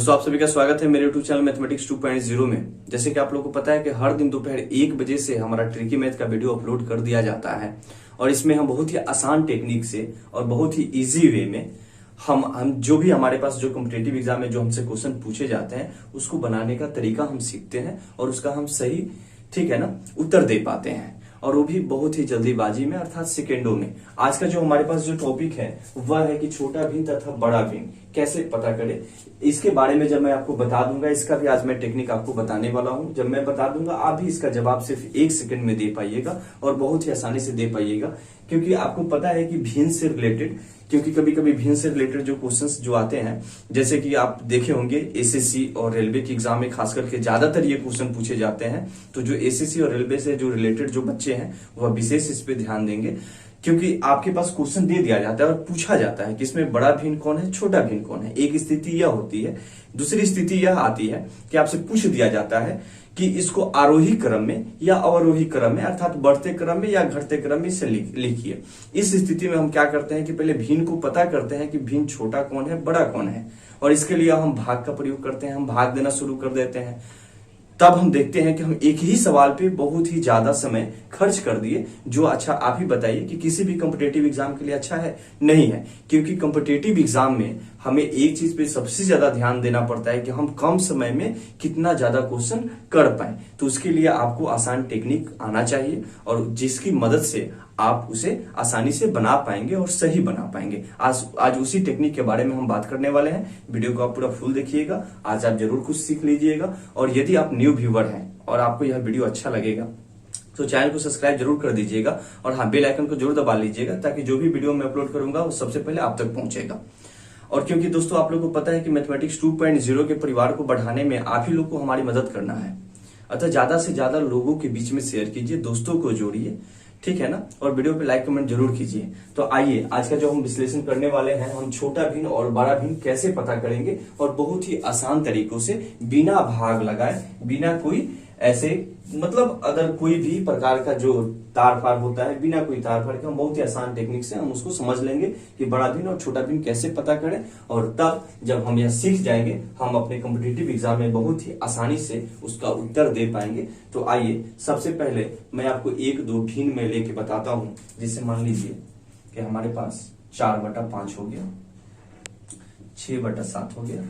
दोस्तों, आप सभी का स्वागत है मेरे यूट्यूब चैनल मैथमेटिक्स 2.0 में। जैसे कि आप लोगों को पता है कि हर दिन दोपहर 1 बजे से हमारा ट्रिकी मैथ का वीडियो अपलोड कर दिया जाता है और इसमें हम बहुत ही आसान टेक्निक से और बहुत ही इजी वे में हम जो भी हमारे पास जो कॉम्पिटेटिव एग्जाम में जो हमसे क्वेश्चन पूछे जाते हैं उसको बनाने का तरीका हम सीखते हैं और उसका हम सही उत्तर दे पाते हैं, और वो भी बहुत ही जल्दीबाजी में अर्थात सेकेंडों में। आज का जो हमारे पास जो टॉपिक है वह है कि छोटा भिन्न तथा बड़ा भिन्न कैसे पता करें। इसके बारे में जब मैं आपको बता दूंगा, इसका भी आज मैं टेक्निक आपको बताने वाला हूं। जब मैं बता दूंगा आप भी इसका जवाब सिर्फ 1 सेकंड में दे पाइएगा और बहुत ही आसानी से दे पाइएगा, क्योंकि आपको पता है कि भिन्न से रिलेटेड, क्योंकि कभी कभी भिन्न से रिलेटेड जो क्वेश्चंस जो आते हैं, जैसे कि आप देखे होंगे एसएससी और रेलवे के एग्जाम में खास करके ज्यादातर ये क्वेश्चन पूछे जाते हैं। तो जो एसएससी और रेलवे से जो रिलेटेड जो बच्चे हैं वह विशेष इस पे ध्यान देंगे, क्योंकि आपके पास क्वेश्चन दे दिया जाता है और पूछा जाता है कि इसमें बड़ा भिन्न कौन है, छोटा भिन्न कौन है। एक स्थिति यह होती है। दूसरी स्थिति यह आती है कि आपसे पूछ दिया जाता है कि इसको आरोही क्रम में या अवरोही क्रम में अर्थात बढ़ते क्रम में या घटते क्रम में इसे लिखिए। इस स्थिति में हम क्या करते हैं कि पहले भिन्न को पता करते हैं कि भिन्न छोटा कौन है, बड़ा कौन है, और इसके लिए हम भाग का प्रयोग करते हैं। हम भाग देना शुरू कर देते हैं। तब हम देखते हैं कि हम एक ही सवाल पे बहुत ही ज्यादा समय खर्च कर दिए, जो अच्छा आप ही बताइए कि किसी भी कॉम्पिटेटिव एग्जाम के लिए अच्छा है? नहीं है, क्योंकि कॉम्पिटेटिव एग्जाम में हमें एक चीज पे सबसे ज्यादा ध्यान देना पड़ता है कि हम कम समय में कितना ज्यादा क्वेश्चन कर पाए। तो उसके लिए आपको आसान टेक्निक आना चाहिए और जिसकी मदद से आप उसे आसानी से बना पाएंगे और सही बना पाएंगे। आज उसी टेक्निक के बारे में हम बात करने वाले हैं। वीडियो को आप पूरा फुल देखिएगा, आज आप जरूर कुछ सीख लीजिएगा। और यदि आप न्यू व्यूअर हैं और आपको यह वीडियो अच्छा लगेगा तो चैनल को सब्सक्राइब जरूर कर दीजिएगा और हाँ, बेल आइकन को जरूर दबा लीजिएगा, ताकि जो भी वीडियो मैं अपलोड करूंगा वो सबसे पहले आप तक पहुंचेगा। और क्योंकि दोस्तों आप लोगों को पता है कि मैथमेटिक्स 2.0 के परिवार को बढ़ाने में आप ही लोग को हमारी मदद करना है, अतः ज्यादा से ज्यादा लोगों के बीच में शेयर कीजिए, दोस्तों को जोड़िए, ठीक है ना। और वीडियो पे लाइक कमेंट जरूर कीजिए। तो आइए आज का जो हम विश्लेषण करने वाले हैं, हम छोटा भिन्न और बड़ा भिन्न कैसे पता करेंगे, और बहुत ही आसान तरीकों से बिना भाग लगाए, बिना कोई ऐसे अगर कोई भी प्रकार का जो तार फार होता है, बिना कोई तार फार के हम बहुत ही आसान टेक्निक से हम उसको समझ लेंगे कि बड़ा भिन्न और छोटा भिन्न कैसे पता करें। और तब जब हम यह सीख जाएंगे, हम अपने कॉम्पिटिटिव एग्जाम में बहुत ही आसानी से उसका उत्तर दे पाएंगे। तो आइए सबसे पहले मैं आपको 1-2 भिन्न में लेके बताता हूं। जिससे मान लीजिए कि हमारे पास 4/5 हो गया, 6/7 हो गया,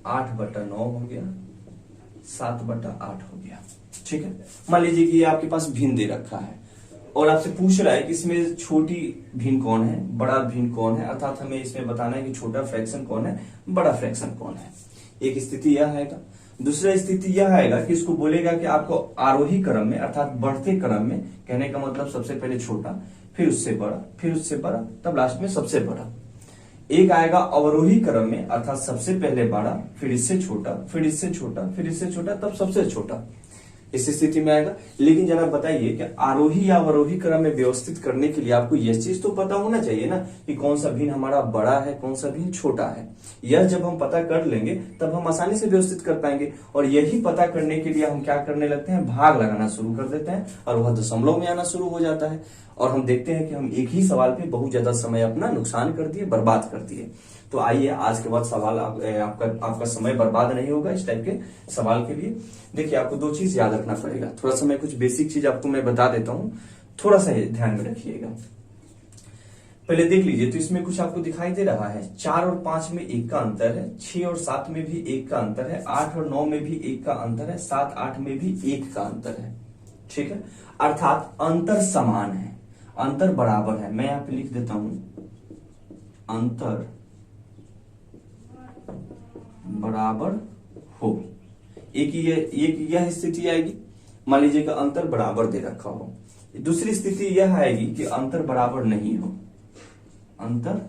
8/9 हो गया, 7/8 हो गया, ठीक है। मान लीजिए कि ये आपके पास भिन्न दे रखा है और आपसे पूछ रहा है कि इसमें छोटी भिन्न कौन है, बड़ा भिन्न कौन है, अर्थात हमें इसमें बताना है कि छोटा फ्रैक्शन कौन है, बड़ा फ्रैक्शन कौन है। एक स्थिति यह आएगा। दूसरा स्थिति यह आएगा कि इसको बोलेगा कि आपको आरोही क्रम में अर्थात बढ़ते क्रम में, कहने का मतलब सबसे पहले छोटा, फिर उससे बड़ा, फिर उससे बड़ा, तब लास्ट में सबसे बड़ा। एक आएगा अवरोही क्रम में अर्थात सबसे पहले बड़ा, फिर इससे छोटा, फिर इससे छोटा, फिर इससे छोटा, तब सबसे छोटा। इस स्थिति में आएगा। लेकिन जरा बताइए कि आरोही या अवरोही क्रम में व्यवस्थित करने के लिए आपको यह चीज तो पता होना चाहिए ना कि कौन सा भिन्न हमारा बड़ा है, कौन सा भिन्न छोटा है। यह जब हम पता कर लेंगे तब हम आसानी से व्यवस्थित कर पाएंगे। और यही पता करने के लिए हम क्या करने लगते हैं, भाग लगाना शुरू कर देते हैं और वह दशमलव में आना शुरू हो जाता है। और हम देखते हैं कि हम एक ही सवाल पे बहुत ज्यादा समय अपना नुकसान कर दिए, बर्बाद कर दिए। तो आइए आज के बाद सवाल आपका समय बर्बाद नहीं होगा इस टाइप के सवाल के लिए। देखिए, आपको 2 चीज याद रखना पड़ेगा। थोड़ा सा मैं कुछ बेसिक चीज आपको मैं बता देता हूं, थोड़ा सा ध्यान में रखिएगा। पहले देख लीजिए, तो इसमें कुछ आपको दिखाई दे रहा है। 4 और 5 में 1 का अंतर है, 6 और 7 में भी 1 का अंतर है, 8 और 9 में भी 1 का अंतर है, 7, 8 में भी 1 का अंतर है, ठीक है। अर्थात अंतर समान है, अंतर बराबर है। मैं यहां पे लिख देता हूं, अंतर बराबर हो। एक यह स्थिति आएगी। मान लीजिए कि अंतर बराबर दे रखा हो। दूसरी स्थिति यह आएगी कि अंतर बराबर नहीं हो, अंतर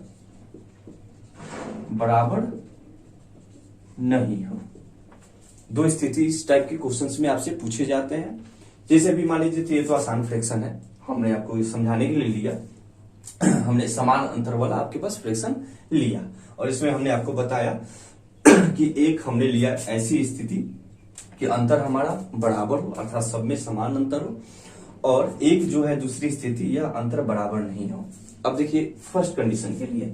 बराबर नहीं हो। 2 स्थिति इस टाइप के क्वेश्चंस में आपसे पूछे जाते हैं। जैसे भी मान लीजिए, ये तो आसान फ्रैक्शन है, हमने आपको समझाने के लिए लिया। हमने समान अंतर वाला आपके पास फ्रैक्शन लिया और इसमें हमने आपको बताया कि एक हमने लिया ऐसी स्थिति कि अंतर हमारा बराबर हो अर्थात सब में समान अंतर हो, और एक जो है दूसरी स्थिति यह अंतर बराबर नहीं हो। अब देखिए, फर्स्ट कंडीशन के लिए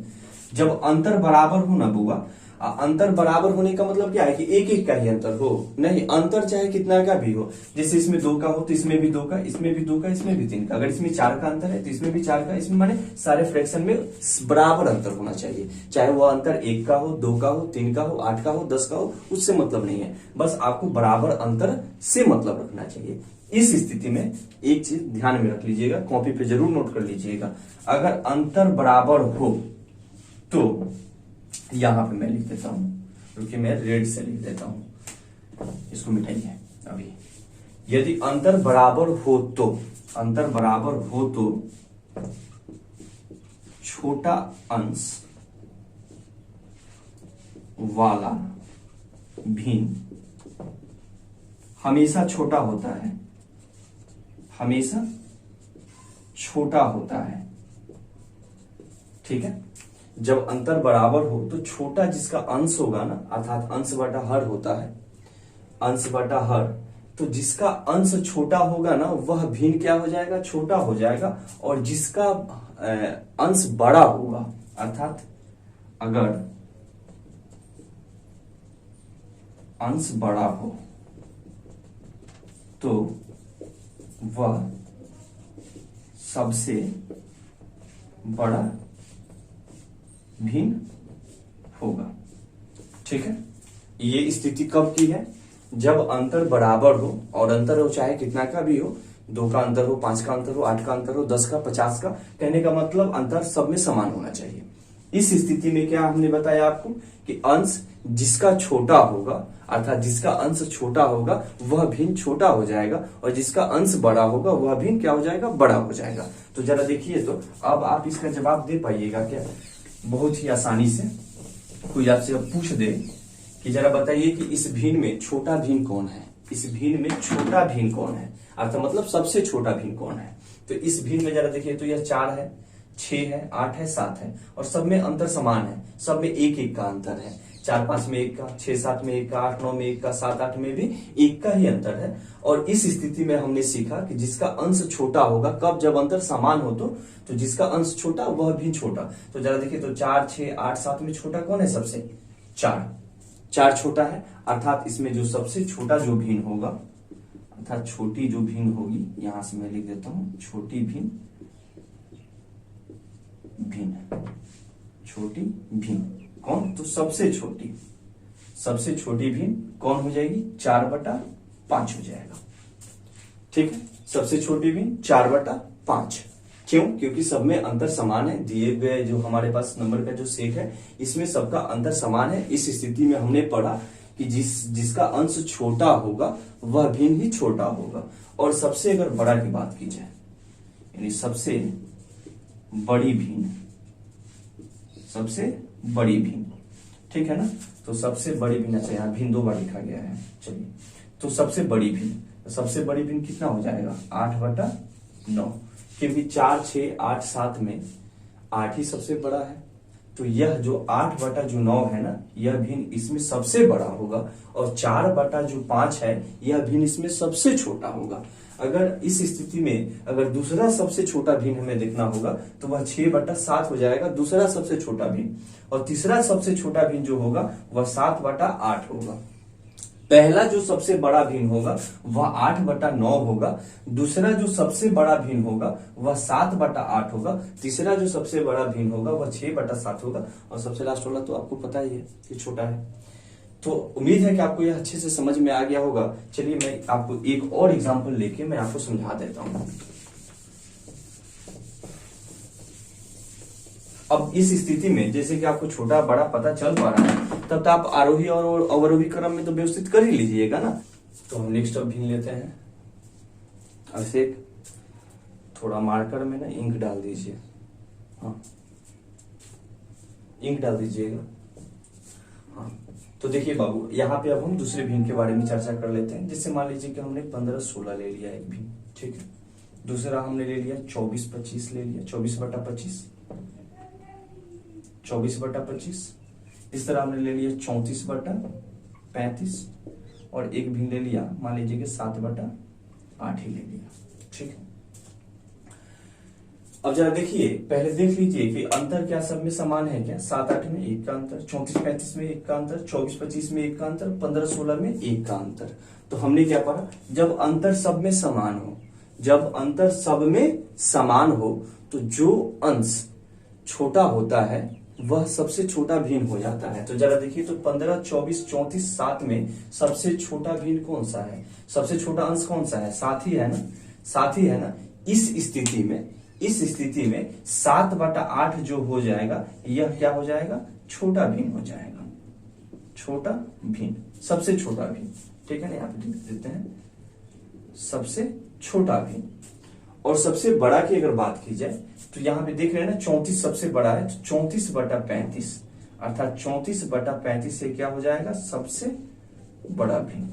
जब अंतर बराबर हो ना बुआ, अंतर बराबर होने का मतलब क्या है कि एक एक का ही अंतर हो, नहीं, अंतर चाहे कितना का भी हो। जैसे इसमें 2 का हो तो इसमें भी 2 का, इसमें भी 2 का, इसमें भी 3 का। अगर इसमें 4 का अंतर है तो इसमें भी 4 का। इसमें माने सारे फ्रैक्शन में बराबर अंतर होना चाहिए, चाहे वो अंतर 1 का हो, 2 का हो, 3 का हो, 8 का हो, 10 का हो, उससे मतलब नहीं है। बस आपको बराबर अंतर से मतलब रखना चाहिए। इस स्थिति में एक चीज ध्यान में रख लीजिएगा, कॉपी पे जरूर नोट कर लीजिएगा। अगर अंतर बराबर हो तो यहां पे मैं लिख देता हूं, क्योंकि मैं रेड से लिख देता हूं, इसको मिटाइए अभी। यदि अंतर बराबर हो तो, अंतर बराबर हो तो छोटा अंश वाला भिन्न हमेशा छोटा होता है, हमेशा छोटा होता है। ठीक है, जब अंतर बराबर हो तो छोटा जिसका अंश होगा ना, अर्थात अंश बटा हर होता है, अंश बटा हर, तो जिसका अंश छोटा होगा ना वह भिन्न क्या हो जाएगा, छोटा हो जाएगा। और जिसका अंश बड़ा होगा, अर्थात अगर अंश बड़ा हो तो वह सबसे बड़ा भिन्न होगा। ठीक है, ये स्थिति कब की है, जब अंतर बराबर हो, और अंतर हो चाहे कितना का भी हो, 2 का अंतर हो, 5 का अंतर हो, 8 का अंतर हो, 10 का, 50 का, कहने का मतलब अंतर सब में समान होना चाहिए। इस स्थिति में क्या हमने बताया आपको कि अंश जिसका छोटा होगा, अर्थात जिसका अंश छोटा होगा वह भिन्न छोटा हो जाएगा, और जिसका अंश बड़ा होगा वह भिन्न क्या हो जाएगा, बड़ा हो जाएगा। तो जरा देखिए, तो अब आप इसका जवाब दे पाइएगा क्या, बहुत ही आसानी से। कोई आपसे अब पूछ दे कि जरा बताइए कि इस भिन्न में छोटा भिन्न कौन है, इस भिन्न में छोटा भिन्न कौन है, अर्थात मतलब सबसे छोटा भिन्न कौन है। तो इस भिन्न में जरा देखिए, तो यह 4 है, 6 है, 8 है, 7 है, और सब में अंतर समान है, सब में एक एक का अंतर है। 4, 5 में 1 का, 6, 7 में 1 का, 8, 9 में 1 का, 7, 8 में भी 1 का ही अंतर है। और इस स्थिति में हमने सीखा कि जिसका अंश छोटा होगा, कब, जब अंतर समान हो तो जिसका अंश छोटा वह भी छोटा। तो जरा देखिए, तो 4, 6, 8, 7 में छोटा कौन है, सबसे 4 छोटा है, अर्थात इसमें जो सबसे छोटा जो भिन्न होगा, अर्थात छोटी जो भिन्न होगी, यहां से मैं लिख देता हूं छोटी भिन्न, छोटी भिन्न कौन, तो सबसे छोटी भिन्न कौन हो जाएगी, 4/5 हो जाएगा। ठीक है, सबसे छोटी भिन्न 4/5। क्यों, क्योंकि सब में अंतर समान है, दिए गए जो हमारे पास नंबर का जो सेट है इसमें सबका अंतर समान है। इस स्थिति में हमने पढ़ा कि जिसका अंश छोटा होगा वह भिन्न ही छोटा होगा। और सबसे अगर बड़ा की बात की जाए, यानी सबसे बड़ी भिन्न, ठीक है ना, तो सबसे बड़ी भिन्न, अच्छा यहाँ भिन्न 2 बार लिखा गया है, चलिए, तो सबसे बड़ी भिन्न कितना हो जाएगा, 8/9, क्योंकि 4, 6, 8, 7 में 8 ही सबसे बड़ा है। तो यह जो 8/9 है ना, यह भिन्न इसमें सबसे बड़ा होगा, और 4/5 है यह भिन्न इसमें सबसे छोटा होगा। अगर इस स्थिति में अगर दूसरा सबसे छोटा भिन्न हमें देखना होगा तो वह 6/7 हो जाएगा, दूसरा सबसे छोटा भिन्न, और तीसरा सबसे छोटा भिन्न जो होगा वह 7/8 होगा। पहला जो सबसे बड़ा भिन्न होगा वह 8/9 होगा, दूसरा जो सबसे बड़ा भिन्न होगा वह 7/8 होगा, तीसरा जो सबसे बड़ा भिन्न होगा वह 6/7 होगा, और सबसे लास्ट वाला तो आपको पता ही है कि छोटा है। तो उम्मीद है कि आपको यह अच्छे से समझ में आ गया होगा। चलिए मैं आपको एक और एग्जांपल लेके मैं आपको समझा देता हूं। अब इस स्थिति में जैसे कि आपको छोटा बड़ा पता चल पा रहा है, तब तो आप आरोही और अवरोही क्रम में तो व्यवस्थित कर ही लीजिएगा ना। तो हम नेक्स्ट अब भिन्न लेते हैं। अभिषेक, थोड़ा मार्कर में ना इंक डाल दीजिए, हाँ इंक डाल दीजिएगा। हाँ, तो देखिए बाबू, यहाँ पे अब हम दूसरे भिन्न के बारे में चर्चा कर लेते हैं। जैसे मान लीजिए कि हमने 15-16 ले लिया एक भिन्न, ठीक है। दूसरा हमने ले लिया 24-25 ले लिया, 24/25, 24/25। इस तरह हमने ले लिया 34/35, और एक भिन्न ले लिया मान लीजिए कि 7/8 ही ले लिया, ठीक है। अब जरा देखिए, पहले देख लीजिए कि अंतर क्या सब में समान है क्या। 7-8 में 1 का अंतर, 34-35 में 1 का अंतर, 24-25 में 1 का अंतर, 15-16 में 1 का अंतर। तो हमने क्या पढ़ा, जब अंतर सब में समान हो, जब अंतर सब में समान हो तो जो अंश छोटा होता है वह सबसे छोटा भिन्न हो जाता है। तो जरा देखिए, तो 15, 24, 34, 7 में सबसे छोटा भिन्न कौन सा है, सबसे छोटा अंश कौन सा है, 7 ही है ना, 7 ही है ना। इस स्थिति में 7/8 जो हो जाएगा यह क्या हो जाएगा, छोटा भिन्न हो जाएगा, छोटा भिन्न, सबसे छोटा भिन्न। ठीक है ना, यहाँ पे लिख देते हैं सबसे छोटा भिन्न। और सबसे बड़ा की अगर बात की जाए तो यहाँ पे देख रहे हैं ना, 34 सबसे बड़ा है, तो 34/35 अर्थात 34/35 से क्या हो जाएगा, सबसे बड़ा भिन्न,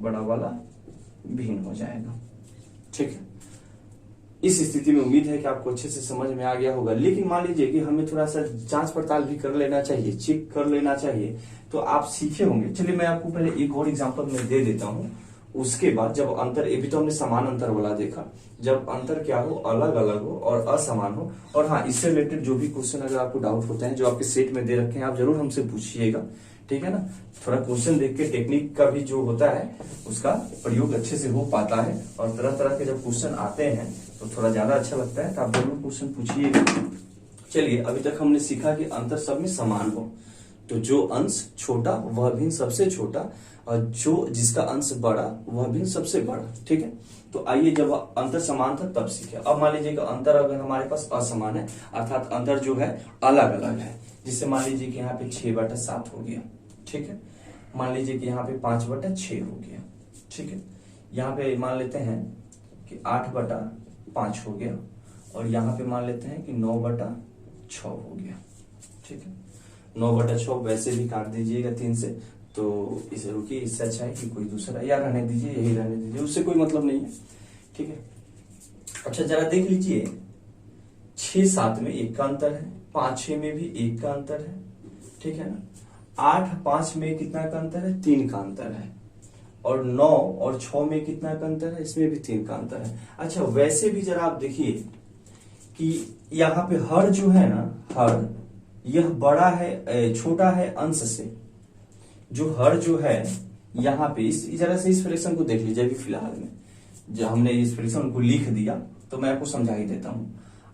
बड़ा वाला भिन्न हो जाएगा। ठीक है, इस स्थिति में उम्मीद है कि आपको अच्छे से समझ में आ गया होगा। लेकिन मान लीजिए कि हमें थोड़ा सा जांच पड़ताल भी कर लेना चाहिए, चेक कर लेना चाहिए, तो आप सीखे होंगे। चलिए मैं आपको पहले एक और एग्जांपल में दे देता हूं, उसके बाद जब अंतर, ये भी तो हमने समान अंतर वाला देखा, जब अंतर क्या हो, अलग अलग हो और असमान हो। और हाँ, इससे रिलेटेड जो भी क्वेश्चन अगर आपको डाउट होते हैं जो आपके सेट में दे रखे हैं, आप जरूर हमसे पूछिएगा। ठीक है ना, थोड़ा क्वेश्चन देख के टेक्निक का भी जो होता है उसका प्रयोग अच्छे से हो पाता है, और तरह तरह के जब क्वेश्चन आते हैं तो थोड़ा ज्यादा अच्छा लगता है। तो आप जरूर क्वेश्चन पूछिएगा। चलिए, अभी तक हमने सीखा कि अंतर सब में समान हो तो जो अंश छोटा वह भिन्न सबसे छोटा, और जो जिसका अंश बड़ा वह भिन्न सबसे बड़ा। ठीक है, तो आइए, जब अंतर समान था तब सीखे। अब मान लीजिए कि अंतर अगर हमारे पास असमान है, अर्थात अंतर जो है अलग अलग है, जिससे मान लीजिए कि यहाँ पे 6/7 हो गया। ठीक है, मान लीजिए कि यहाँ पे 5/6 हो गया। ठीक है, यहाँ पे मान लेते हैं कि 8/5 हो गया, और यहाँ पे मान लेते हैं कि 9/6 हो गया। ठीक है, 9/6 वैसे भी काट दीजिएगा 3 से, तो इसे रुकिए, इससे अच्छा है कि कोई दूसरा या रहने दीजिए, यही रहने दीजिए, उससे कोई मतलब नहीं है। ठीक है, अच्छा जरा देख लीजिए, 6-7 में 1 का अंतर है, 5-6 में भी 1 का अंतर है। ठीक है ना, 8-5 में कितना का अंतर है, 3 का अंतर है, और 9 और 6 में कितना का अंतर है, इसमें भी 3 का अंतर है। अच्छा, वैसे भी जरा आप देखिए कि यहाँ पे हर जो है ना, हर यह बड़ा है, छोटा है अंश से। जो हर जो है यहाँ पे, इस जरा से इस फ्रैक्शन को देख लीजिए। अभी फिलहाल में जब हमने इस फ्रैक्शन को लिख दिया तो मैं आपको समझा ही देता हूं।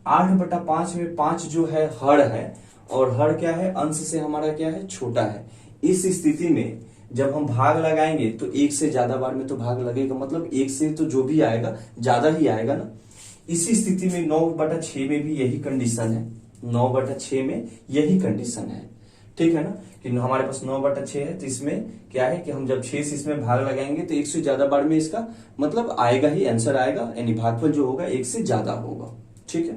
8/5 में 5 जो है हर है, और हर क्या है, अंश से हमारा क्या है, छोटा है। इस स्थिति में जब हम भाग लगाएंगे तो 1 से ज्यादा बार में तो भाग लगेगा, मतलब 1 से तो जो भी आएगा ज्यादा ही आएगा ना। इसी स्थिति में 9/6 में भी यही कंडीशन है, 9/6 में यही कंडीशन है। ठीक है ना, कि हमारे पास 9/6 है, तो इसमें क्या है कि हम जब 6 से इसमें भाग लगाएंगे तो 1 से ज्यादा बार में इसका मतलब आएगा ही, आंसर आएगा, यानी भागफल जो होगा 1 से ज्यादा होगा। ठीक है,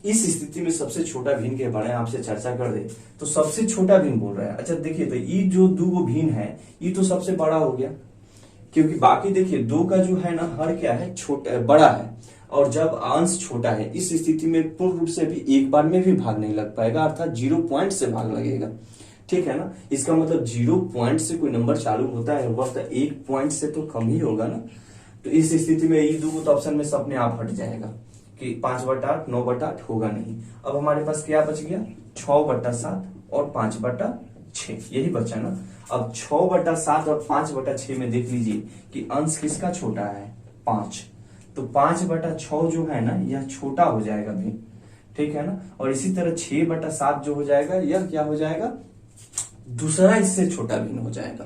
इस स्थिति में सबसे छोटा भिन्न के बारे में आपसे चर्चा कर दे तो सबसे छोटा भिन्न बोल रहा है। अच्छा देखिए, तो ये जो 2 भिन्न है ये तो सबसे बड़ा हो गया, क्योंकि बाकी देखिए 2 का जो है ना, हर क्या है, छोटा बड़ा है, और जब अंश छोटा है इस स्थिति में पूर्ण रूप से भी एक बार में भी भाग नहीं लग पाएगा, अर्थात 0 पॉइंट से भाग लगेगा। ठीक है ना, इसका मतलब 0 पॉइंट से कोई नंबर चालू होता है वह तो 1 पॉइंट से तो कम ही होगा ना। तो इस स्थिति में ये 2 ऑप्शन में से अपने आप हट जाएगा कि 5/8 9/8 होगा नहीं। अब हमारे पास क्या बच गया, 6/7 और 5/6, यही बचा ना। अब 6/7 और 5/6 में देख लीजिए कि अंश किसका छोटा है, 5, तो 5/6 जो है ना यह छोटा हो जाएगा भी। ठीक है ना, और इसी तरह 6/7 जो हो जाएगा यह क्या हो जाएगा, दूसरा इससे छोटा भिन्न हो जाएगा।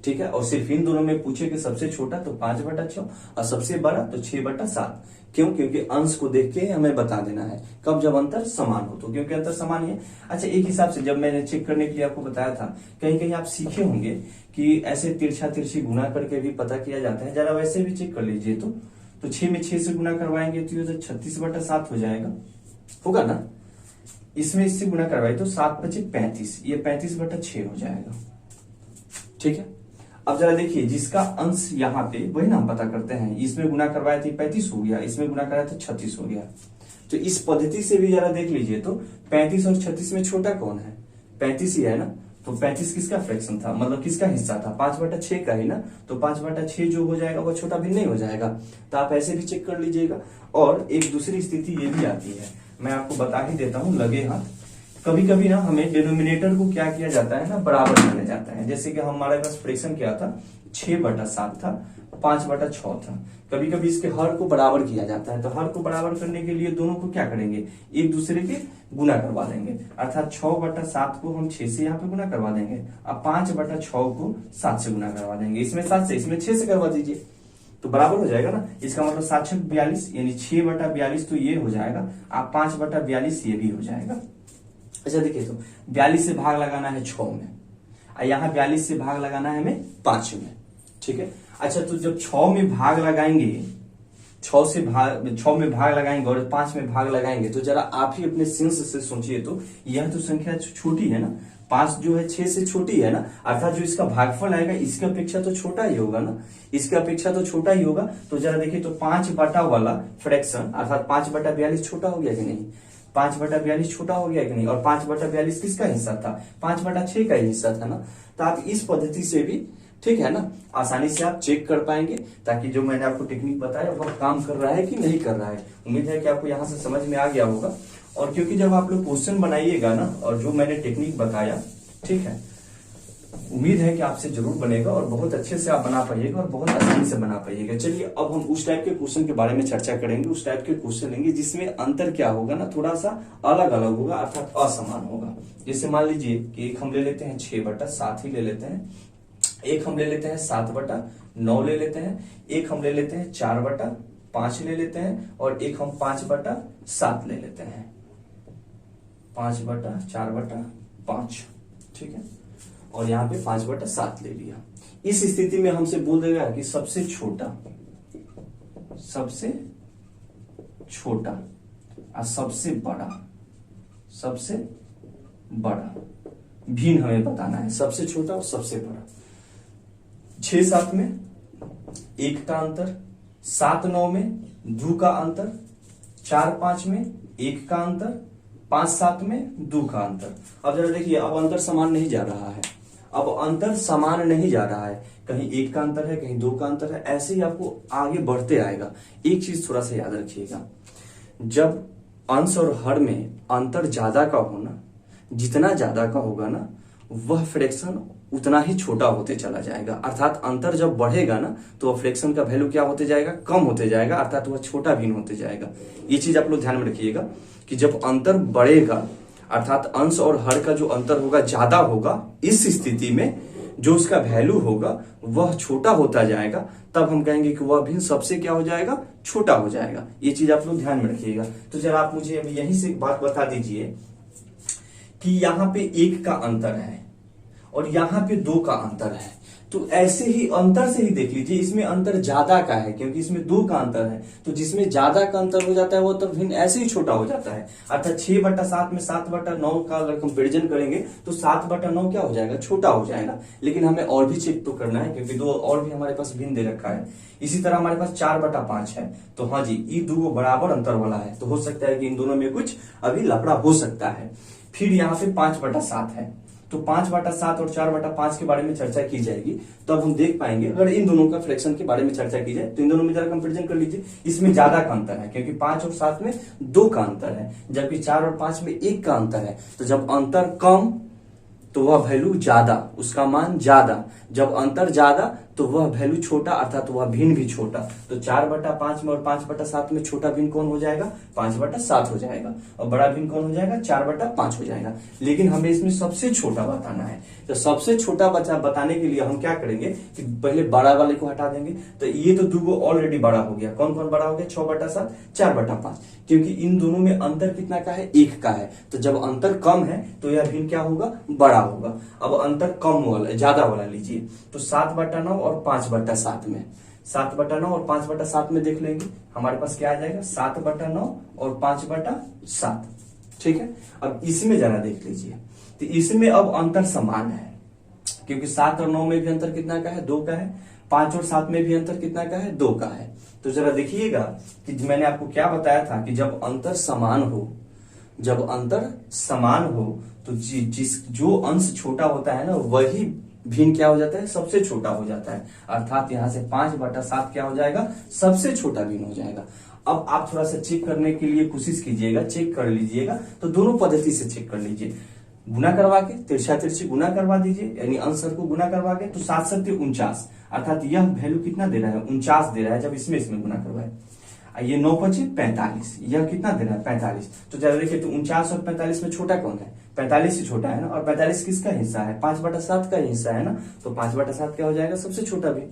ठीक है, और सिर्फ इन दोनों में पूछे कि सबसे छोटा तो 5/6 और सबसे बड़ा तो 6/7। क्यों, क्योंकि अंश को देख के हमें बता देना है कब, जब अंतर समान हो, तो क्योंकि अंतर समान ही है। अच्छा, एक हिसाब से जब मैंने चेक करने के लिए आपको बताया था, कहीं कहीं आप सीखे होंगे कि ऐसे तिरछा तिरछी गुना करके भी पता किया जाता है, जरा वैसे भी चेक कर लीजिए। तो 6 में 6 से गुना करवाएंगे तो ये तो 36/7 हो जाएगा, होगा ना। इसमें इससे गुना करवाए तो 7×5 35, ये 35/6 हो जाएगा। ठीक है, अब जरा देखिए जिसका अंश यहाँ पे वही ना हम पता करते हैं, इसमें गुना करवाए थे 35 हो गया, इसमें गुना कराया तो 36 हो गया। तो इस पद्धति से भी जरा देख लीजिए, तो 35 और 36 में छोटा कौन है, 35 ही है ना। तो 35 किसका फ्रैक्शन था, मतलब किसका हिस्सा था, 5/6 का ही ना। तो 5/6 जो हो जाएगा वो छोटा भिन्न नहीं हो जाएगा। तो आप ऐसे भी चेक कर लीजिएगा। और एक दूसरी स्थिति ये भी आती है मैं आपको बता ही देता हूं लगे हाथ। कभी कभी ना हमें डिनोमिनेटर को क्या किया जाता है ना, बराबर माना जाता है। जैसे कि हमारे पास फ्रैक्शन क्या था, 6/7 था, 5/6 था। कभी कभी इसके हर को बराबर किया जाता है, तो हर को बराबर करने के लिए दोनों को क्या करेंगे, एक दूसरे के गुना करवा देंगे। अर्थात 6/7 को हम 6 से यहाँ पे गुना करवा देंगे, अब 5/6 को 7 से गुना करवा देंगे। इसमें 7 से, इसमें 6 से करवा दीजिए तो बराबर हो जाएगा ना। इसका मतलब 7×6 = 42, यानी 6/42 तो ये हो जाएगा, आप 5/42 ये भी हो जाएगा। अच्छा देखिए, तो 42 से भाग लगाना है 6 में, और यहाँ 42 से भाग लगाना है हमें 5 में, ठीक है। अच्छा, तो जब 6 में भाग लगाएंगे, 6 में भाग लगाएंगे और 5 में भाग लगाएंगे, तो जरा आप ही अपने सेंस से सोचिए, तो यह तो संख्या छोटी है ना, 5 जो है 6 से छोटी है ना, अर्थात जो इसका भागफल आएगा इसकी अपेक्षा तो छोटा ही होगा ना, इसकी अपेक्षा तो छोटा ही होगा। तो जरा देखिए, तो 5 वाला फ्रैक्शन अर्थात 5/42 छोटा हो गया कि नहीं, 5/42 छोटा हो गया कि नहीं, और 5/42 किसका हिस्सा था, 5/6 का हिस्सा था ना। तो आप इस पद्धति से भी, ठीक है ना, आसानी से आप चेक कर पाएंगे, ताकि जो मैंने आपको टेक्निक बताया वह काम कर रहा है कि नहीं कर रहा है। उम्मीद है कि आपको यहाँ से समझ में आ गया होगा। और क्योंकि जब आप लोग क्वेश्चन बनाइएगा ना, और जो मैंने टेक्निक बताया, ठीक है, उम्मीद है कि आपसे जरूर बनेगा और बहुत अच्छे से आप बना पाइएगा और बहुत आसानी से बना पाइएगा। चलिए, अब हम उस टाइप के क्वेश्चन के बारे में चर्चा करेंगे, उस टाइप के क्वेश्चन लेंगे जिसमें अंतर क्या होगा ना, थोड़ा सा अलग अलग होगा, अर्थात असमान होगा। जैसे मान लीजिए कि एक हम ले लेते हैं 6/7 ही ले लेते हैं, एक हम ले लेते हैं 7/9 ले लेते हैं, एक हम ले लेते हैं 4/5 ले लेते हैं, और एक हम 5/7 ले लेते हैं, 5/4/5, ठीक है, और यहाँ पे 5/7 ले लिया। इस स्थिति में हमसे बोल देगा कि सबसे छोटा और सबसे बड़ा भिन्न हमें बताना है, सबसे छोटा और सबसे बड़ा। 6-7 में 1 का अंतर, 7-9 में 2 का अंतर, 4-5 में 1 का अंतर, 5-7 में 2 का अंतर। अब जरा देखिए, अब अंतर समान नहीं जा रहा है, अब अंतर समान नहीं जा रहा है, कहीं 1 का अंतर है, कहीं 2 का अंतर है, ऐसे ही आपको आगे बढ़ते आएगा। एक चीज थोड़ा सा याद रखिएगा, जब अंश और हर में अंतर ज्यादा का होना, जितना ज्यादा का होगा ना, वह फ्रैक्शन उतना ही छोटा होते चला जाएगा। अर्थात अंतर जब बढ़ेगा ना, तो वह फ्रैक्शन का वैल्यू क्या होते जाएगा, कम होते जाएगा, अर्थात वह छोटा भिन्न होते जाएगा। ये चीज आप लोग ध्यान में रखिएगा कि जब अंतर बढ़ेगा, अर्थात अंश और हर का जो अंतर होगा ज्यादा होगा, इस स्थिति में जो उसका वैल्यू होगा वह छोटा होता जाएगा, तब हम कहेंगे कि वह भिन्न सबसे क्या हो जाएगा, छोटा हो जाएगा। ये चीज आप लोग ध्यान में रखिएगा। तो जरा आप मुझे अभी यहीं से एक बात बता दीजिए कि यहाँ पे 1 का अंतर है और यहाँ पे 2 का अंतर है, तो ऐसे ही अंतर से ही देख लीजिए, इसमें अंतर ज्यादा का है क्योंकि इसमें 2 का अंतर है, तो जिसमें ज्यादा का अंतर हो जाता है वो तो भिन्न ऐसे ही छोटा हो जाता है। अर्थात 6/7 में 7/9 का अगर कंपेरिजन करेंगे तो 7/9 क्या हो जाएगा, छोटा हो जाएगा। लेकिन हमें और भी चेक तो करना है, क्योंकि 2 और भी हमारे पास भिन्न दे रखा है। इसी तरह हमारे पास 4/5 है, तो हाँ जी, ये 2 बराबर अंतर वाला है, तो हो सकता है कि इन दोनों में कुछ अभी लफड़ा हो सकता है। फिर यहाँ पे 5/7 है, तो 5/7 और 4/5 के बारे में चर्चा की जाएगी, तो अब हम देख पाएंगे। अगर इन दोनों का फ्रैक्शन के बारे में चर्चा की जाए तो इन दोनों में जरा कंपैरिजन कर लीजिए। इसमें ज्यादा का अंतर है क्योंकि 5 और 7 में 2 का अंतर है, जबकि 4 और 5 में 1 का अंतर है। तो जब अंतर कम तो वह वैल्यू ज्यादा, उसका मान ज्यादा, जब अंतर ज्यादा तो वह वैल्यू छोटा, अर्थात वह भिन्न भी छोटा। तो 4/5 में और 5/7 में छोटा भिन्न कौन हो जाएगा, 5/7 हो जाएगा, और बड़ा भिन्न कौन हो जाएगा, 4/5 हो जाएगा। लेकिन हमें इसमें सबसे छोटा बताना है, तो सबसे छोटा बताने के लिए हम क्या करेंगे कि पहले बड़ा वाले को हटा देंगे। तो ये तो 2 ऑलरेडी बड़ा हो गया, कौन कौन बड़ा हो गया, 6/7, 4/5, क्योंकि इन दोनों में अंतर कितना का है, 1 का है। तो जब अंतर कम है तो यह भिन्न क्या होगा, बड़ा होगा। अब अंतर कम वाला, ज्यादा वाला लीजिए, तो 7/9 और 5/7 में, 7/9 और 5/7 में देख लेंगे हमारे पास क्या आ जाएगा, 7/9 और 5/7, ठीक है। अब इसमें जरा देख लीजिए, तो इसमें अब अंतर समान है, क्योंकि 7 और 9 में भी अंतर कितना का है, 2 का है, 5 और 7 में भी अंतर कितना का है, 2 का है। तो जरा देखिएगा कि मैंने आपको क्या बताया था कि जब अंतर समान हो, जब अंतर समान हो तो जो अंश छोटा होता है ना, वही भिन्न क्या हो जाता है, सबसे छोटा हो जाता है। अर्थात यहां से 5/7 क्या हो जाएगा, सबसे छोटा भिन्न हो जाएगा। अब आप थोड़ा सा चेक करने के लिए कोशिश कीजिएगा, चेक कर लीजिएगा, तो दोनों पद्धति से चेक कर लीजिए। गुना करवा के तिरछा तिरछी गुना करवा दीजिए, यानी आंसर को गुना करवा के, तो 7 7 49, अर्थात यह वैल्यू कितना दे रहा है, 49 दे रहा है जब इसमें गुना करवाए। ये 9 5 45, यह कितना दे रहा है, 45। तो जरा देखिए, तो 49 और 45 में छोटा कौन है, 45 ही छोटा है ना, और 45 किसका हिस्सा है, 5/7 का हिस्सा है ना, तो 5/7 क्या हो जाएगा, सबसे छोटा भी।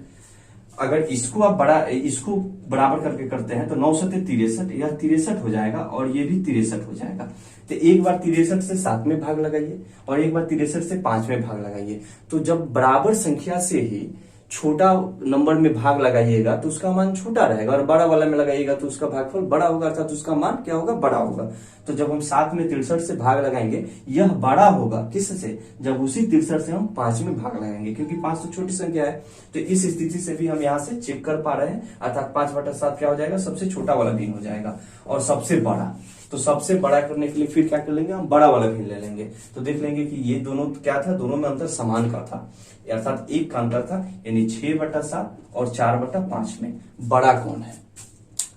अगर इसको आप इसको बराबर करके करते हैं तो 9 7 63, यह 63 हो जाएगा, और ये भी 63 हो जाएगा। तो एक बार 63 से 7 में भाग लगाइए, और एक बार 63 से 5 में भाग लगाइए। तो जब बराबर संख्या से ही छोटा नंबर में भाग लगाइएगा तो उसका मान छोटा रहेगा, और बड़ा वाला में लगाइएगा तो उसका भागफल बड़ा होगा, अर्थात उसका मान क्या होगा, बड़ा होगा। तो जब हम 7 में 63 से भाग लगाएंगे, यह बड़ा होगा किससे, जब उसी 63 से हम 5 में भाग लगाएंगे, क्योंकि 5 तो छोटी संख्या है। तो इस स्थिति से भी हम यहाँ से चेक कर पा रहे हैं, अर्थात 5/7 क्या हो जाएगा, सबसे छोटा वाला भिन्न हो जाएगा। और सबसे बड़ा, तो सबसे बड़ा करने के लिए फिर क्या कर लेंगे, हम बड़ा वाला भिन्न ले लेंगे। तो देख लेंगे कि ये दोनों क्या था, दोनों में अंतर समान का था, अर्थात एक का अंतर था, यानी 6/7 और 4/5 में बड़ा कौन है,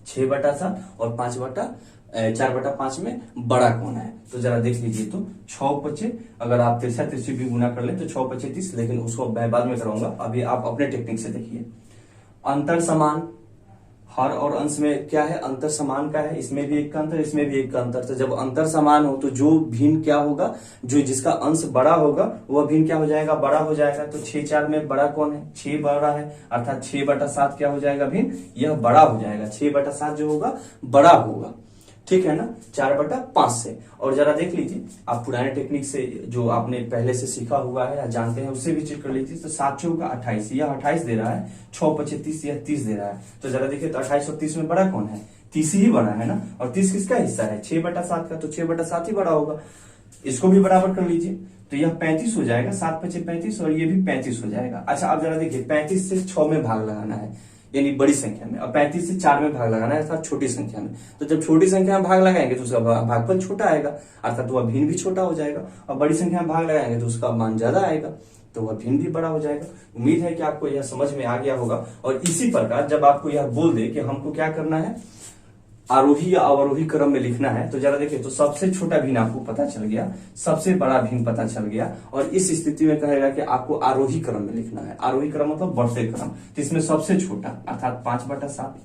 6/7 और 4/5 में बड़ा कौन है। तो जरा देख लीजिए, तो 6 5, अगर आप तिरछा तिरछी भी गुना कर ले तो 6 5 30, लेकिन उसको मैं बाद में कराऊंगा, अभी आप अपने टेक्निक से देखिए। अंतर समान, हर और अंश में क्या है, अंतर समान का है, इसमें भी एक का अंतर, इसमें भी एक का अंतर। तो जब अंतर समान हो तो जो भिन्न क्या होगा, जो जिसका अंश बड़ा होगा वह भिन्न क्या हो जाएगा, बड़ा हो जाएगा। तो 6 4 में बड़ा कौन है, 6 बड़ा है, अर्थात 6/7 क्या हो जाएगा भिन्न, यह बड़ा हो जाएगा। 6/7 जो होगा बड़ा होगा, ठीक है ना, 4/5 से। और जरा देख लीजिए, आप पुराने टेक्निक से जो आपने पहले से सीखा हुआ है या जानते हैं उससे भी चेक कर लीजिए। तो 7 चौका 28, यह 28 दे रहा है, 6 5 30, यह 30 दे रहा है। तो जरा देखिए, तो 28 और 30 में बड़ा कौन है, 30 ही बड़ा है ना, और 30 किसका हिस्सा है, 6/7 का, तो 6/7 ही बड़ा होगा। इसको भी बराबर कर लीजिए, तो यह 35 हो जाएगा, 7 5 35, और ये भी 35 हो जाएगा। अच्छा, अब जरा देखिए, 35 से 6 में भाग लगाना है, यानी बड़ी संख्या में, और 35 से 4 में भाग लगाना है, अर्थात छोटी संख्या में। तो जब छोटी संख्या में भाग लगाएंगे तो उसका भागफल छोटा आएगा, अर्थात वह भिन्न भी छोटा हो जाएगा। और बड़ी संख्या में भाग लगाएंगे तो उसका मान ज्यादा आएगा, तो वह भिन्न भी बड़ा हो जाएगा। उम्मीद है कि आपको यह समझ में आ गया होगा। और इसी प्रकार जब आपको यह बोल दे कि हमको क्या करना है, आरोही या अवरोही क्रम में लिखना है, तो जरा देखिए, तो सबसे छोटा भिन्न आपको पता चल गया, सबसे बड़ा भिन्न पता चल गया, और इस स्थिति में कहेगा कि आपको आरोही क्रम में लिखना है। आरोही क्रम मतलब बढ़ते क्रम, तो इसमें सबसे छोटा अर्थात 5/7,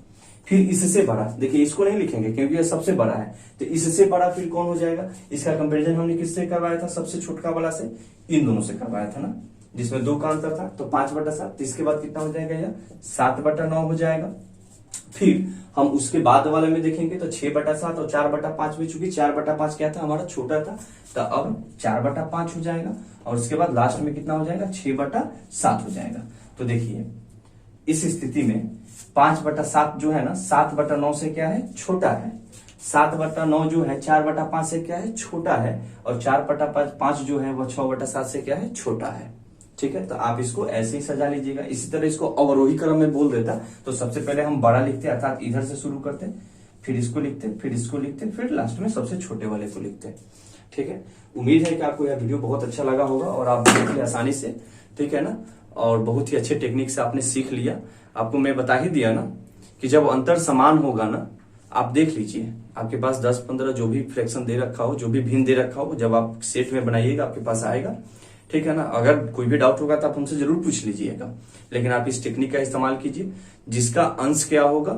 फिर इससे बड़ा, देखिए इसको नहीं लिखेंगे क्योंकि यह सबसे बड़ा है, तो इससे बड़ा फिर कौन हो जाएगा, इसका कंपेरिजन हमने किससे करवाया था, सबसे छोटका वाला से, इन दोनों से करवाया था ना, जिसमें 2 का अंतर था। तो 5/7, तो इसके बाद कितना हो जाएगा, यह 7/9 हो जाएगा। फिर हम उसके बाद वाले में देखेंगे तो 6/7 और 4/5 में, चूंकि 4/5 क्या था, हमारा छोटा था, तो अब 4/5 हो जाएगा, और उसके बाद लास्ट में कितना हो जाएगा, 6/7 हो जाएगा। तो देखिए, इस स्थिति में 5/7 जो है ना, 7/9 से क्या है, छोटा है। 7/9 जो है 4/5 से क्या है, छोटा है, और 4/5 जो है वह 6/7 से क्या है, छोटा है। ठीक है, तो आप इसको ऐसे ही सजा लीजिएगा। इसी तरह इसको अवरोही क्रम में बोल देता, तो सबसे पहले हम बड़ा लिखते, अर्थात इधर से शुरू करते, फिर इसको लिखते, फिर इसको लिखते, फिर लास्ट में सबसे छोटे वाले को लिखते। ठीक है, उम्मीद है कि आपको यह वीडियो बहुत अच्छा लगा होगा, और आप बहुत ही आसानी से, ठीक है ना, और बहुत ही अच्छे टेक्निक से आपने सीख लिया। आपको मैं बता ही दिया ना कि जब अंतर समान होगा ना, आप देख लीजिए, आपके पास 10-15 जो भी फ्रैक्शन दे रखा हो, जो भी भिन्न दे रखा हो, जब आप सेट में बनाइएगा आपके पास आएगा। ठीक है ना, अगर कोई भी डाउट होगा तो आप हमसे जरूर पूछ लीजिएगा, लेकिन आप इस टेक्निक का इस्तेमाल कीजिए। जिसका अंश क्या होगा,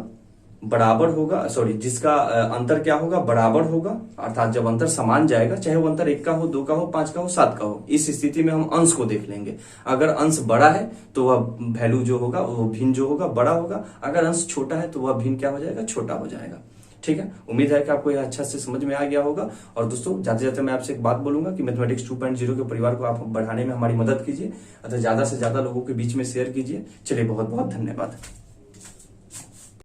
बराबर होगा, सॉरी, जिसका अंतर क्या होगा, बराबर होगा, अर्थात जब अंतर समान जाएगा, चाहे वो अंतर 1 का हो, 2 का हो, 5 का हो, 7 का हो, इस स्थिति में हम अंश को देख लेंगे। अगर अंश बड़ा है तो वह वैल्यू जो होगा, वो भिन्न जो होगा बड़ा होगा। अगर अंश छोटा है तो वह भिन्न क्या हो जाएगा, छोटा हो जाएगा। ठीक है, उम्मीद है कि आपको यह अच्छा से समझ में आ गया होगा। और दोस्तों, जाते जाते मैं आपसे एक बात बोलूंगा कि मैथमेटिक्स 2.0 के परिवार को आप बढ़ाने में हमारी मदद कीजिए, अतः ज्यादा से ज्यादा लोगों के बीच में शेयर कीजिए। चलिए, बहुत बहुत धन्यवाद।